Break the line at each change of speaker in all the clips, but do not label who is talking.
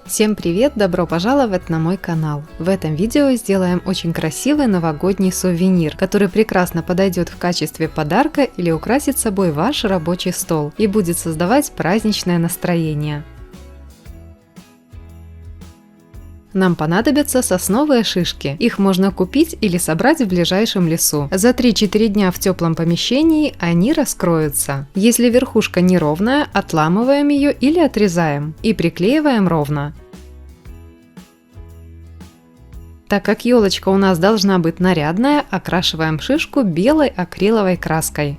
Всем привет! Добро пожаловать на мой канал! В этом видео сделаем очень красивый новогодний сувенир, который прекрасно подойдет в качестве подарка или украсит собой ваш рабочий стол и будет создавать праздничное настроение. Нам понадобятся сосновые шишки. Их можно купить или собрать в ближайшем лесу. За 3-4 дня в теплом помещении они раскроются. Если верхушка неровная, отламываем ее или отрезаем и приклеиваем ровно. Так как елочка у нас должна быть нарядная, окрашиваем шишку белой акриловой краской.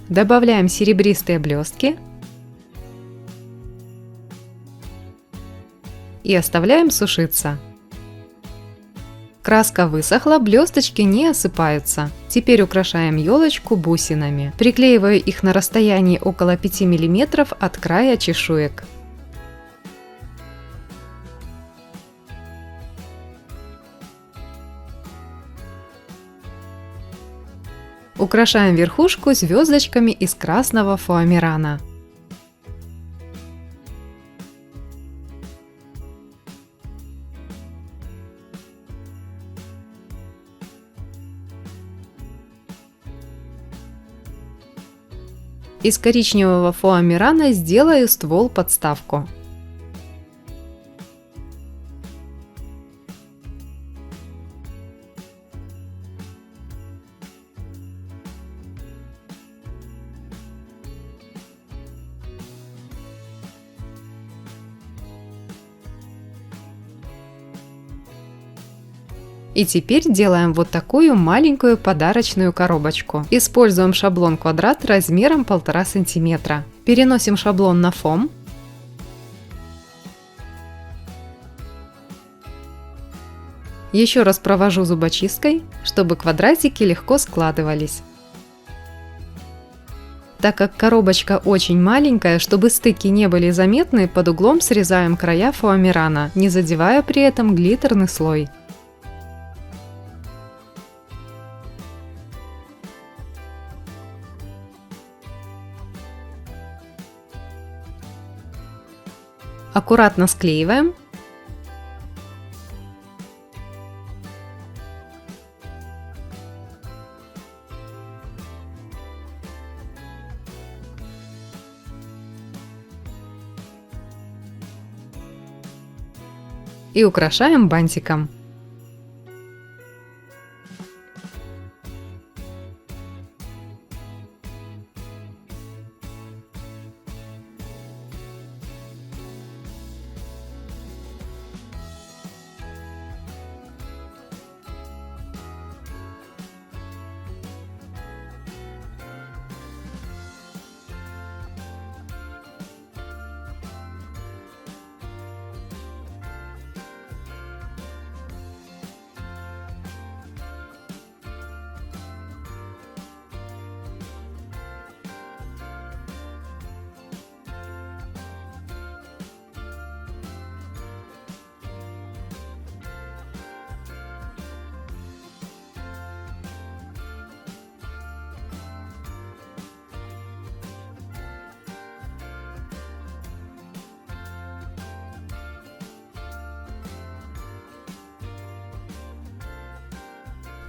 Добавляем серебристые блестки и оставляем сушиться. Краска высохла, блесточки не осыпаются. Теперь украшаем елочку бусинами. Приклеиваю их на расстоянии около 5 мм от края чешуек. Украшаем верхушку звездочками из красного фоамирана. Из коричневого фоамирана сделаю ствол-подставку. И теперь делаем вот такую маленькую подарочную коробочку. Используем шаблон квадрат размером 1,5 см. Переносим шаблон на фом. Еще раз провожу зубочисткой, чтобы квадратики легко складывались. Так как коробочка очень маленькая, чтобы стыки не были заметны, под углом срезаем края фоамирана, не задевая при этом глиттерный слой. Аккуратно склеиваем. И украшаем бантиком.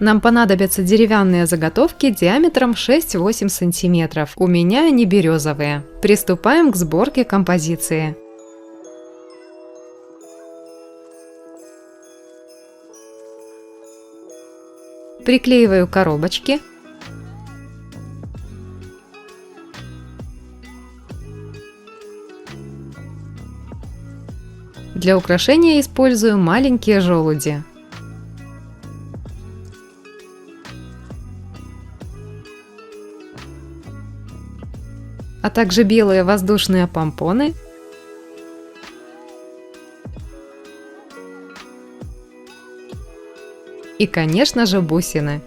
Нам понадобятся деревянные заготовки диаметром 6-8 см. У меня они березовые. Приступаем к сборке композиции. Приклеиваю коробочки. Для украшения использую маленькие желуди. А также белые воздушные помпоны и, конечно же, бусины.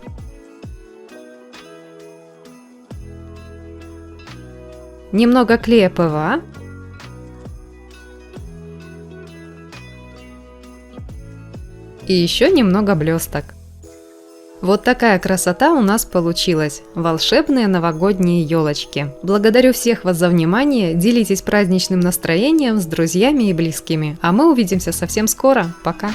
Немного клея ПВА и еще немного блесток. Вот такая красота у нас получилась. Волшебные новогодние елочки. Благодарю всех вас за внимание. Делитесь праздничным настроением с друзьями и близкими. А мы увидимся совсем скоро. Пока!